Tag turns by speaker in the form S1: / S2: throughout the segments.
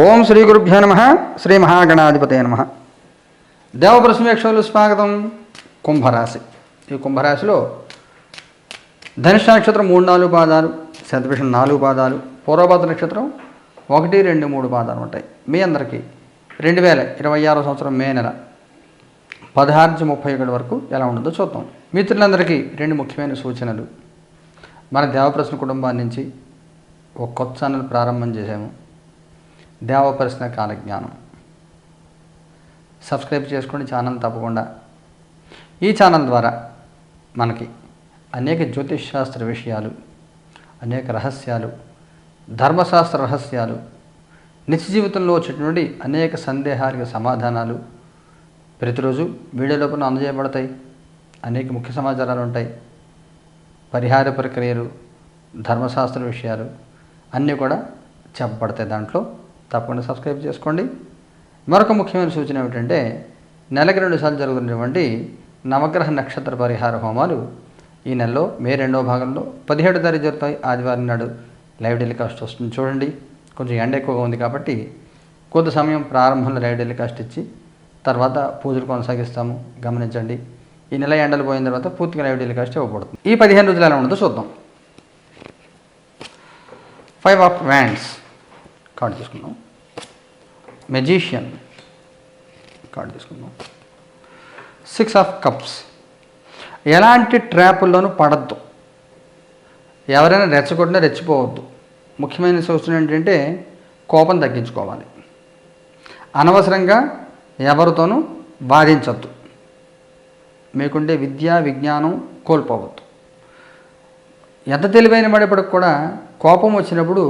S1: ఓం శ్రీ గురుభ్యో నమ. శ్రీ మహాగణాధిపతయ నమ. దేవప్రసమేక్షలు స్వాగతం. కుంభరాశి. ఈ కుంభరాశిలో ధనిష్ట నక్షత్రం 3-4 పాదాలు, శతభిషం 4 పాదాలు, పూర్వభద్ర నక్షత్రం 1, 2, 3 పాదాలు ఉంటాయి. మీ అందరికీ 2026 సంవత్సరం మే నెల 16 నుంచి 31 వరకు ఎలా ఉంటుందో చూద్దాం. మిత్రులందరికీ 2 ముఖ్యమైన సూచనలు. మన దేవప్రశ్న కుటుంబాన్ని నుంచి ఒక కొత్త ఛానల్ ప్రారంభం చేశాము, దేవప్రశ్న కాలజ్ఞానం. సబ్స్క్రైబ్ చేసుకోండి ఛానల్ తప్పకుండా. ఈ ఛానల్ ద్వారా మనకి అనేక జ్యోతిష్ శాస్త్ర విషయాలు, అనేక రహస్యాలు, ధర్మశాస్త్ర రహస్యాలు, నిత్య జీవితంలో వచ్చేటువంటి అనేక సందేహాలకు సమాధానాలు ప్రతిరోజు వీడియో లోపల అందజేయబడతాయి. అనేక ముఖ్య సమాచారాలు ఉంటాయి. పరిహార ప్రక్రియలు, ధర్మశాస్త్ర విషయాలు అన్నీ కూడా చెప్పబడతాయి దాంట్లో. తప్పకుండా సబ్స్క్రైబ్ చేసుకోండి. మరొక ముఖ్యమైన సూచన ఏమిటంటే, నెలకి 2 సార్లు జరుగుతున్నటువంటి నవగ్రహ నక్షత్ర పరిహార హోమాలు ఈ నెలలో మే 2వ భాగంలో 17వ తారీఖు జరుగుతాయి. ఆదివారం నాడు లైవ్ టెలికాస్ట్ వస్తుంది, చూడండి. కొంచెం ఎండ ఎక్కువగా ఉంది కాబట్టి కొంత సమయం ప్రారంభంలో లైవ్ టెలికాస్ట్ ఇచ్చి తర్వాత పూజలు కొనసాగిస్తాము, గమనించండి. ఈ నెల ఎండలు పోయిన తర్వాత పూర్తిగా లైవ్ టెలికాస్ట్ ఇవ్వబడుతుంది. ఈ 15 రోజులు ఎలా ఉంటుందో చూద్దాం. 5 ఆఫ్ వ్యాండ్స్ కార్డు తీసుకుందాం. మెజీషియన్ కార్డు తీసుకుందాం. 6 ఆఫ్ కప్స్. ఎలాంటి ట్రాపుల్లోనూ పడద్దు. ఎవరైనా రెచ్చగొట్టినా రెచ్చిపోవద్దు. ముఖ్యమైన సూచన ఏంటంటే కోపం తగ్గించుకోవాలి. అనవసరంగా ఎవరితోనూ వాదించద్దు. మీకుండే విద్యా విజ్ఞానం కోల్పోవద్దు. ఎంత తెలివైన వాడేపటికి కూడా కోపం వచ్చినప్పుడు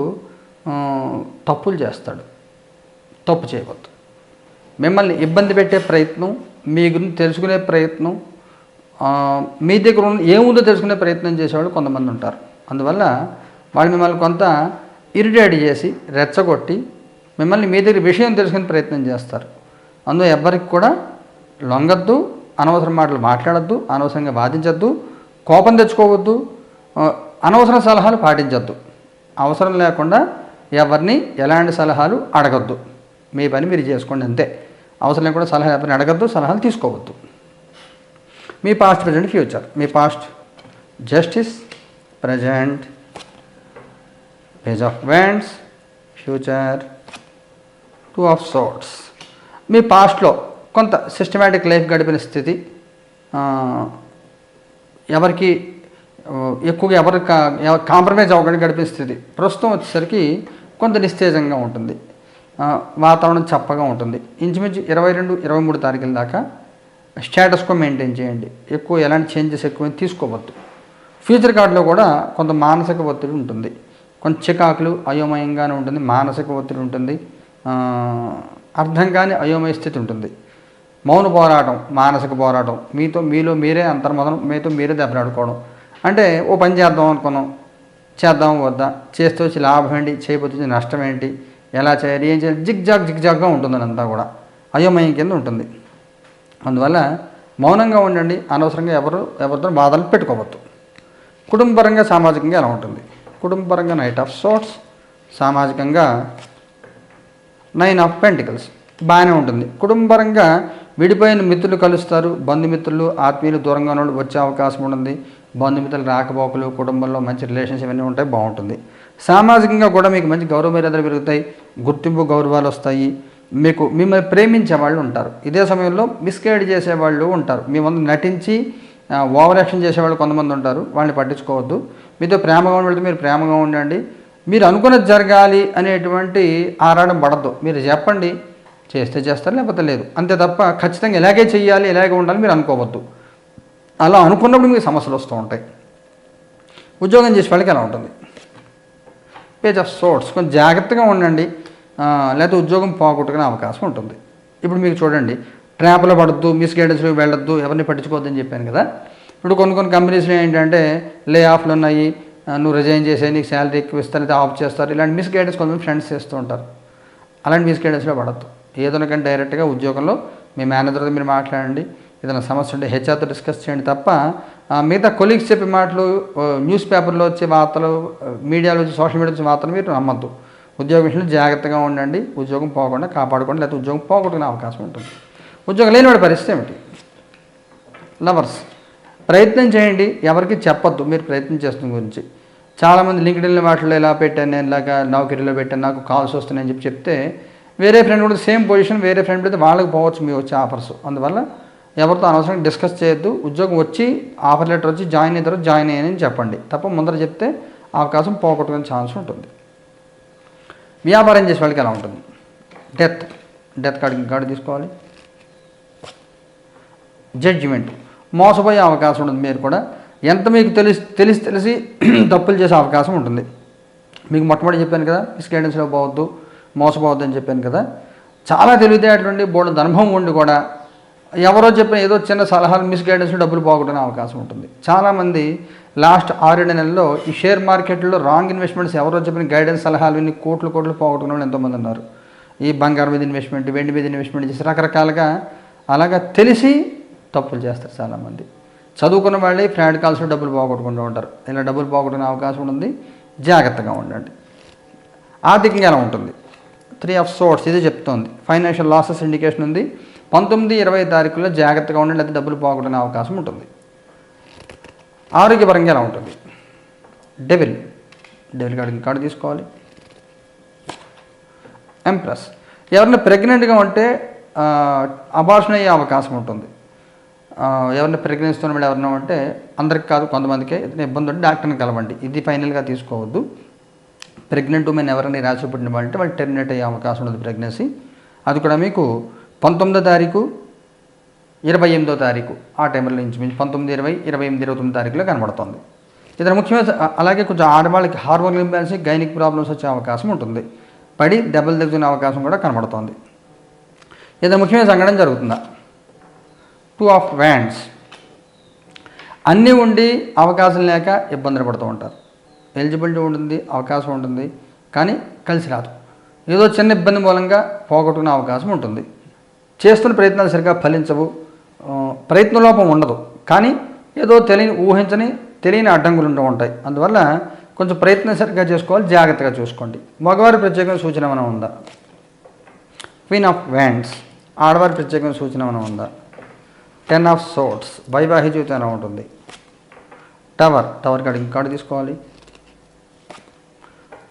S1: తప్పులు చేస్తాడు. తప్పు చేయవద్దు. మిమ్మల్ని ఇబ్బంది పెట్టే ప్రయత్నం, మీ గురించి తెలుసుకునే ప్రయత్నం, మీ దగ్గర ఏముందో తెలుసుకునే ప్రయత్నం చేసేవాళ్ళు కొంతమంది ఉంటారు. అందువల్ల వాళ్ళు మిమ్మల్ని కొంత ఇరిటేట్ చేసి రెచ్చగొట్టి మిమ్మల్ని మీ దగ్గర విషయం తెలుసుకునే ప్రయత్నం చేస్తారు. అందులో ఎవ్వరికి కూడా లొంగద్దు, అనవసరం మాటలు మాట్లాడద్దు, అనవసరంగా వాదించద్దు, కోపం తెచ్చుకోవద్దు, అనవసర సలహాలు పాటించద్దు. అవసరం లేకుండా ఎవరిని ఎలాంటి సలహాలు అడగద్దు. మీ పని మీరు చేసుకోండి అంతే. అవసరం లేకుండా సలహా ఎవరిని అడగద్దు, సలహాలు తీసుకోవద్దు. మీ పాస్ట్, ప్రజెంట్, ఫ్యూచర్. మీ past justice, present page of wands, future 2 of swords. మీ పాస్ట్లో కొంత సిస్టమేటిక్ లైఫ్ గడిపిన స్థితి, ఎవరికి ఎక్కువగా ఎవరు కాంప్రమైజ్ అవ్వకుండా గడిపిన స్థితి. ప్రస్తుతం వచ్చేసరికి కొంత నిస్తేజంగా ఉంటుంది, వాతావరణం చప్పగా ఉంటుంది. ఇంచుమించు 22, 23 తారీఖుల దాకా స్టేటస్ కో మెయింటైన్ చేయండి. ఎక్కువ ఎలాంటి చేంజెస్ ఎక్కువ తీసుకోవద్దు. ఫ్యూచర్ కార్డులో కూడా కొంత మానసిక ఒత్తిడి ఉంటుంది, కొంచెం చికాకులు, అయోమయంగానే ఉంటుంది, మానసిక ఒత్తిడి ఉంటుంది, అర్థం కాని అయోమయ స్థితి ఉంటుంది. మౌన పోరాటం, మానసిక పోరాటం, మీలో మీరే అంతర్మదనం, మీతో మీరే దెబ్బలాడుకోవడం. అంటే ఓ పని చేద్దాం అనుకున్నాం, చేద్దాం వద్దా, చేస్తూ వచ్చి లాభం ఏంటి, చేయబోతే నష్టం ఏంటి, ఎలా చేయాలి, ఏం చేయాలి, జిగ్జాగ్గా ఉంటుంది. అంతా కూడా అయోమయం కింద ఉంటుంది. అందువల్ల మౌనంగా ఉండండి. అనవసరంగా ఎవరితో బాధలు పెట్టుకోవద్దు. కుటుంబపరంగా, సామాజికంగా ఎలా ఉంటుంది? కుటుంబపరంగా నైట్ ఆఫ్ సోర్ట్స్, సామాజికంగా 9 ఆఫ్ పెంటికల్స్. బాగానే ఉంటుంది. కుటుంబపరంగా విడిపోయిన మిత్రులు కలుస్తారు. బంధుమిత్రులు, ఆత్మీయులు దూరంగా ఉన్న వచ్చే అవకాశం ఉంటుంది. బంధుమిత్రులు రాకపోకలు, కుటుంబంలో మంచి రిలేషన్షిప్ అన్నీ ఉంటాయి, బాగుంటుంది. సామాజికంగా కూడా మీకు మంచి గౌరవ మర్యాదలు పెరుగుతాయి, గుర్తింపు గౌరవాలు వస్తాయి. మిమ్మల్ని ప్రేమించే వాళ్ళు ఉంటారు. ఇదే సమయంలో మిస్గైడ్ చేసేవాళ్ళు ఉంటారు. మీ ముందు నటించి ఓవర్ యాక్షన్ చేసేవాళ్ళు కొంతమంది ఉంటారు. వాళ్ళని పట్టించుకోవద్దు. మీతో ప్రేమగా ఉండేది మీరు ప్రేమగా ఉండండి. మీరు అనుకున్నది జరగాలి అనేటువంటి ఆరాటం పడద్దు. మీరు చెప్పండి, చేస్తే చేస్తారు, లేకపోతే లేదు, అంతే తప్ప ఖచ్చితంగా ఇలాగే చెయ్యాలి, ఇలాగే ఉండాలి మీరు అనుకోవద్దు. అలా అనుకున్నప్పుడు మీకు సమస్యలు వస్తూ ఉంటాయి. ఉద్యోగం చేసే వాళ్ళకి ఎలా ఉంటుంది? Page of swords. కొంచెం జాగ్రత్తగా ఉండండి, లేకపోతే ఉద్యోగం పోగొట్టుకునే అవకాశం ఉంటుంది. ఇప్పుడు మీకు చూడండి, ట్రాప్లో పడద్దు, మిస్గైడెన్స్లో వెళ్ళొద్దు, ఎవరిని పట్టించుకోవద్దని చెప్పాను కదా. ఇప్పుడు కొన్ని కంపెనీస్లో ఏంటంటే లే ఆఫ్లు ఉన్నాయి, నువ్వు రిజైన్ చేసే, నీకు శాలరీ ఎక్కువ ఇస్తారు, లేదా ఆఫ్ చేస్తారు. ఇలాంటి మిస్గైడెన్స్ కొంతమంది ఫ్రెండ్స్ చేస్తూ ఉంటారు. అలాంటి మిస్గైడెన్స్లో పడద్దు. ఏదైనా కానీ డైరెక్ట్గా ఉద్యోగంలో మీ మేనేజర్తో మీరు మాట్లాడండి. ఏదైనా సమస్య ఉంటే హెచ్ఆర్తో డిస్కస్ చేయండి తప్ప మిగతా కొలీగ్స్ చెప్పే మాటలు, న్యూస్ పేపర్లో వచ్చే వార్తలు, మీడియాలో వచ్చే, సోషల్ మీడియా వచ్చే వార్తలు మీరు నమ్మద్దు. ఉద్యోగ విషయంలో జాగ్రత్తగా ఉండండి, ఉద్యోగం పోకుండా కాపాడుకోండి, లేకపోతే ఉద్యోగం పోగొట్టుకునే అవకాశం ఉంటుంది. ఉద్యోగం లేనివాడి పరిస్థితి ఏమిటి? లవర్స్, ప్రయత్నం చేయండి, ఎవరికి చెప్పొద్దు మీరు ప్రయత్నం చేస్తున్న గురించి. చాలామంది లింక్డ్ఇన్ వాటిలో ఇలా పెట్టాను, నేను ఇలాగా నౌకరీలో పెట్టాను, నాకు కాల్స్ వస్తున్నాయని చెప్తే వేరే ఫ్రెండ్ కూడా సేమ్ పొజిషన్ వేరే ఫ్రెండ్ పెడితే వాళ్ళకి పోవచ్చు మీ వచ్చే ఆఫర్స్. అందువల్ల ఎవరితో అనవసరంగా డిస్కస్ చేయొద్దు. ఉద్యోగం వచ్చి ఆఫర్ లెటర్ వచ్చి జాయిన్ అయిన తర్వాత జాయిన్ అయ్యానని చెప్పండి. తప్ప ముందర చెప్తే అవకాశం పోగొట్టుకునే ఛాన్స్ ఉంటుంది. వ్యాపారం చేసే వాళ్ళకి ఎలా ఉంటుంది? డెత్ కార్డు తీసుకోవాలి. జడ్జిమెంట్, మోసపోయే అవకాశం ఉంటుంది. మీరు కూడా ఎంత మీకు తెలిసి తప్పులు చేసే అవకాశం ఉంటుంది. మీకు మొట్టమొదటి చెప్పాను కదా, మిస్గైడెన్స్లో పోవద్దు, మోసపోవద్దు అని చెప్పాను కదా. చాలా తెలివితేటలుండి బోల్డ్ అనుభవం ఉండి కూడా ఎవరో చెప్పిన ఏదో చిన్న సలహాలు మిస్గైడెన్స్లో డబ్బులు పోగొట్టుకునే అవకాశం ఉంటుంది. చాలామంది లాస్ట్ 6-7 నెలల్లో ఈ షేర్ మార్కెట్లో రాంగ్ ఇన్వెస్ట్మెంట్స్ ఎవరో చెప్పిన గైడెన్స్ సలహాలు విని కోట్లు పోగొట్టుకునే వాళ్ళు ఎంతోమంది ఉన్నారు. ఈ బంగారం మీద ఇన్వెస్ట్మెంట్, వెండి మీద ఇన్వెస్ట్మెంట్ చేసి రకరకాలుగా అలాగా తెలిసి తప్పులు చేస్తారు చాలామంది. చదువుకున్న వాళ్ళే ఫ్రాడ్ కాల్స్లో డబ్బులు పోగొట్టుకుంటూ ఉంటారు. ఇలా డబ్బులు పోగొట్టుకునే అవకాశం ఉంటుంది, జాగ్రత్తగా ఉండండి. ఆర్థికంగా ఎలా ఉంటుంది? 3 of Swords ఇది చెప్తోంది. ఫైనాన్షియల్ లాసెస్ ఇండికేషన్ ఉంది. 19-20 తారీఖుల్లో జాగ్రత్తగా ఉండండి, లేదా డబ్బులు పోగొట్టుకునే అవకాశం ఉంటుంది. ఆరోగ్యపరంగా ఎలా ఉంటుంది? డెవిల్ కార్డు తీసుకోవాలి. ఎంప్రెస్, ఎవరైనా ప్రెగ్నెంట్గా ఉంటే అబార్షన్ అయ్యే అవకాశం ఉంటుంది. ఎవరైనా ప్రెగ్నెన్సీతో ఎవరైనా ఉంటే అందరికి కాదు, కొంతమందికి ఏదైనా ఇబ్బంది ఉంటే డాక్టర్ని కలవండి. ఇది ఫైనల్గా తీసుకోవద్దు. ప్రెగ్నెంట్ ఉమెన్ ఎవరైనా రాసి పుట్టిన వాళ్ళంటే వాళ్ళు టెర్మినేట్ అయ్యే అవకాశం ఉంటుంది ప్రెగ్నెన్సీ. అది కూడా మీకు 19వ తారీఖు 28వ తారీఖు ఆ టైంలో నుంచి 19, 20, 28, 29 తారీఖులో కనబడుతుంది. ఇతర ముఖ్యమైన అలాగే కొంచెం ఆడవాళ్ళకి హార్మోన్ ఇంబ్యాలెన్స్, గైనిక్ ప్రాబ్లమ్స్ వచ్చే అవకాశం ఉంటుంది. పడి దెబ్బలు తగ్గుతున్న అవకాశం కూడా కనబడుతుంది. ఇతర ముఖ్యమైన సంఘటన జరుగుతుందా? 2 of Wands, అన్నీ ఉండి అవకాశం లేక ఇబ్బందులు పడుతూ ఉంటారు. ఎలిజిబిలిటీ ఉంటుంది, అవకాశం ఉంటుంది, కానీ కలిసి రాదు. ఏదో చిన్న ఇబ్బంది మూలంగా పోగొట్టుకునే అవకాశం ఉంటుంది. చేస్తున్న ప్రయత్నాలు సరిగ్గా ఫలించవు, ప్రయత్న లోపం ఉండదు, కానీ ఏదో తెలియని అడ్డంకులు ఉంటూ ఉంటాయి. అందువల్ల కొంచెం ప్రయత్నం సరిగ్గా చేసుకోవాలి, జాగ్రత్తగా చూసుకోండి. మగవారి ప్రత్యేకమైన సూచన ఏమైనా ఉందా? క్వీన్ ఆఫ్ వ్యాండ్స్, ఆడవారి ప్రత్యేకమైన సూచన ఏమైనా ఉందా? 10 of Swords, వైవాహిక జీవితం ఎలా ఉంటుంది? టవర్ కార్డు తీసుకోవాలి.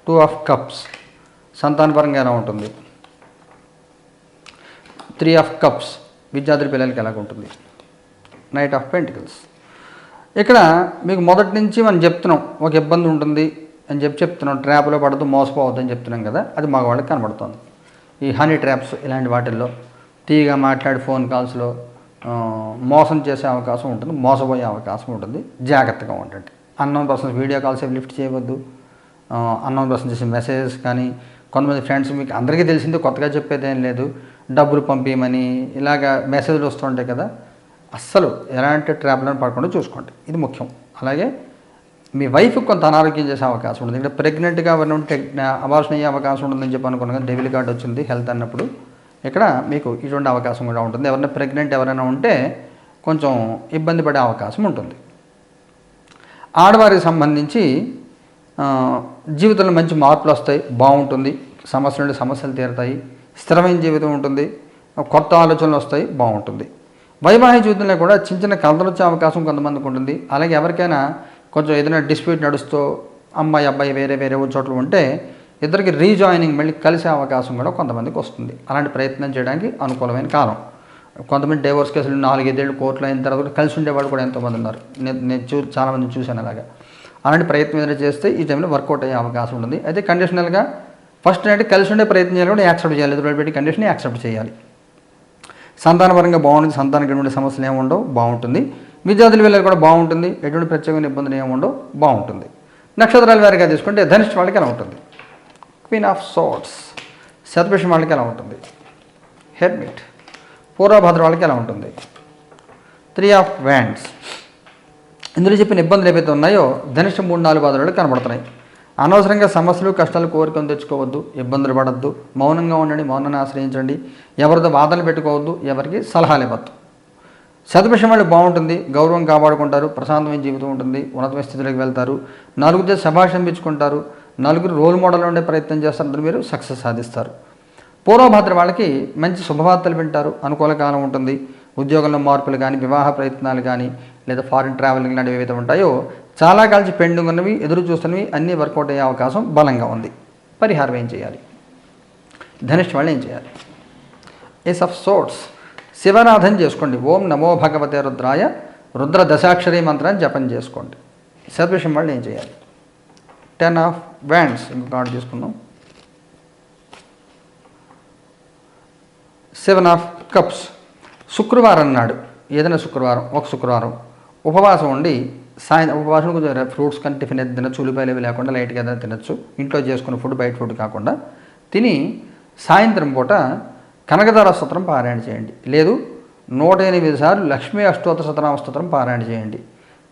S1: 2 of Cups, సంతానపరంగా ఎలా ఉంటుంది? 3 of Cups, విద్యార్థుల పిల్లలకి ఎలా ఉంటుంది? Knight of Pentacles, ఇక్కడ మీకు మొదటి నుంచి మనం చెప్తున్నాం ఒక ఇబ్బంది ఉంటుంది అని చెప్తున్నాం. ట్రాప్లో పడుతూ మోసపోవద్దు అని చెప్తున్నాం కదా, అది మగవాళ్ళకి కనబడుతుంది. ఈ హనీ ట్రాప్స్ ఇలాంటి వాటిల్లో తీగా మాట్లాడి ఫోన్ కాల్స్లో మోసం చేసే అవకాశం ఉంటుంది, మోసపోయే అవకాశం ఉంటుంది. జాగ్రత్తగా ఉండండి. Unknown persons video calls lift చేయవద్దు. అన్నోన్ పర్సన్ చేసే మెసేజెస్ కానీ, కొంతమంది ఫ్రెండ్స్ మీకు అందరికీ తెలిసింది, కొత్తగా చెప్పేది ఏం లేదు, డబ్బులు పంపించమని ఇలాగ మెసేజ్లు వస్తుంటాయి కదా, అస్సలు ఎలాంటి ట్రాప్లను పడకుండా చూసుకోండి, ఇది ముఖ్యం. అలాగే మీ వైఫ్కి కొంత అనారోగ్యం చేసే అవకాశం ఉంటుంది. ఇక్కడ ప్రెగ్నెంట్గా ఉంటే అబార్షన్ అయ్యే అవకాశం ఉంటుందని చెప్పి అనుకున్నాను. డెవిల్ కార్డ్ వచ్చింది హెల్త్ అన్నప్పుడు, ఇక్కడ మీకు ఇటువంటి అవకాశం కూడా ఉంటుంది. ఎవరైనా ప్రెగ్నెంట్ ఎవరైనా ఉంటే కొంచెం ఇబ్బంది పడే అవకాశం ఉంటుంది. ఆడవారికి సంబంధించి జీవితంలో మంచి మార్పులు వస్తాయి, బాగుంటుంది. సమస్యలు తీరుతాయి, స్థిరమైన జీవితం ఉంటుంది, కొత్త ఆలోచనలు వస్తాయి, బాగుంటుంది. వైవాహిక జీవితంలో కూడా చిన్న కలతలు వచ్చే అవకాశం కొంతమందికి ఉంటుంది. అలాగే ఎవరికైనా కొంచెం ఏదైనా డిస్ప్యూట్ నడుస్తూ అమ్మాయి అబ్బాయి వేరే చోట్ల ఉంటే ఇద్దరికి రీజాయినింగ్ మళ్ళీ కలిసే అవకాశం కూడా కొంతమందికి వస్తుంది. అలాంటి ప్రయత్నం చేయడానికి అనుకూలమైన కాలం. కొంతమంది డైవోర్స్ కేసులు 4-5 ఏళ్ళు కోర్టులో అయిన తర్వాత కలిసి ఉండేవాళ్ళు కూడా ఎంతోమంది ఉన్నారు. నేను చాలామంది చూశాను. అలాంటి ప్రయత్నం ఏదైనా చేస్తే ఈ టైంలో వర్కౌట్ అయ్యే అవకాశం ఉంటుంది. అయితే కండిషనల్గా ఫస్ట్ అంటే కలిసి ఉండే ప్రయత్నం చేయాలి, కూడా యాక్సెప్ట్ చేయాలి, ఎదురు పెట్టి కండిషన్ యాక్సెప్ట్ చేయాలి. సంతానపరంగా బాగుంటుంది, సంతానానికి ఎటువంటి సమస్యలు ఏమి ఉండవు, బాగుంటుంది. విద్యార్థుల పిల్లలు కూడా బాగుంటుంది, ఎటువంటి ప్రత్యేకమైన ఇబ్బందులు ఏమి ఉండవు, బాగుంటుంది. నక్షత్రాల వారిగా తీసుకుంటే ధనిష్ట వాళ్ళకి ఎలా ఉంటుంది? క్వీన్ ఆఫ్ సోర్డ్స్, శతభిషం వాళ్ళకి ఎలా ఉంటుంది? హెర్మిట్. పూర్వభద్ర వాళ్ళకి ఎలా ఉంటుంది? 3 of Wands. ఇందులో చెప్పిన ఇబ్బందులు ఏవైతే ఉన్నాయో ధనిష్ట 3-4 పాదాలు కనబడుతున్నాయి. అనవసరంగా సమస్యలు కష్టాలు కోరికలు తెచ్చుకోవద్దు, ఇబ్బందులు పడద్దు, మౌనంగా ఉండండి, మౌనాన్ని ఆశ్రయించండి, ఎవరితో వాదనలు పెట్టుకోవద్దు, ఎవరికి సలహాలు ఇవ్వద్దు. శతభిషం వాళ్ళు బాగుంటుంది, గౌరవం కాపాడుకుంటారు, ప్రశాంతమైన జీవితం ఉంటుంది, ఉన్నతమైన స్థితిలోకి వెళ్తారు, నలుగురితో శభాష్ అనిపించుకుంటారు, నలుగురు రోల్ మోడల్ ఉండే ప్రయత్నం చేస్తారు, అందులో మీరు సక్సెస్ సాధిస్తారు. పూర్వభద్ర వాళ్ళకి మంచి శుభవార్తలు వింటారు, అనుకూల కాలం ఉంటుంది. ఉద్యోగంలో మార్పులు కానీ, వివాహ ప్రయత్నాలు కానీ, లేదా ఫారిన్ ట్రావెలింగ్ లాంటివి ఏవైతే ఉంటాయో చాలా కాల్చి పెండింగ్ ఉన్నవి, ఎదురు చూస్తున్నవి అన్నీ వర్కౌట్ అయ్యే అవకాశం బలంగా ఉంది. పరిహారం ఏం చేయాలి? ధనుష్ వాళ్ళు ఏం చేయాలి? ఏస్ ఆఫ్ సోర్ట్స్, శివనాథం చేసుకోండి. ఓం నమో భగవతే రుద్రాయ రుద్ర దశాక్షరి మంత్రాన్ని జపం చేసుకోండి. సద్విషయం వాళ్ళు ఏం చేయాలి? 10 ఆఫ్ వ్యాండ్స్ ఇంకొక కార్డు తీసుకుందాం. 7 ఆఫ్ కప్స్. శుక్రవారం నాడు ఏదైనా ఒక శుక్రవారం ఉపవాసం ఉండి ఉపవాసం కొంచెం ఫ్రూట్స్ కానీ టిఫిన్ ఏది తినచ్చు, ఉల్లిపాయలు ఏవి లేకుండా లైట్గా ఏదైనా తినచ్చు, ఇంట్లో చేసుకున్న ఫుడ్ బయట ఫుడ్ కాకుండా తిని సాయంత్రం పూట కనకదార స్తోత్రం పారాయణ చేయండి. లేదు 108 సార్లు లక్ష్మీ అష్టోత్తర శతనామ స్తోత్రం పారాయణ చేయండి.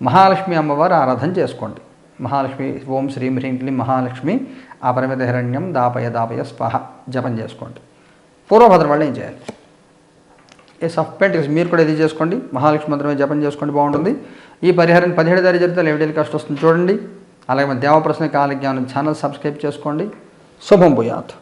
S1: మహాలక్ష్మి అమ్మవారు ఆరాధన చేసుకోండి. మహాలక్ష్మి ఓం శ్రీం హ్రీం క్లీం మహాలక్ష్మి అపరిమిత హిరణ్యం దాపయ స్వాహ జపం చేసుకోండి. పూర్వభద్ర వాళ్ళు ఏం చేయాలి? Ace of pentacles. మీరు కూడా ఇది చేసుకోండి, మహాలక్ష్మి మంత్రమే జపం చేసుకోండి, బాగుంటుంది. ఈ పరిహారాన్ని 17 తారీఖు జరిగితే లెవెల్ కాస్ట్ వస్తుంది చూడండి. అలాగే మన దేవప్రశ్న కాలజ్ఞానం ఛానల్ సబ్స్క్రైబ్ చేసుకోండి. శుభం భూయాత్.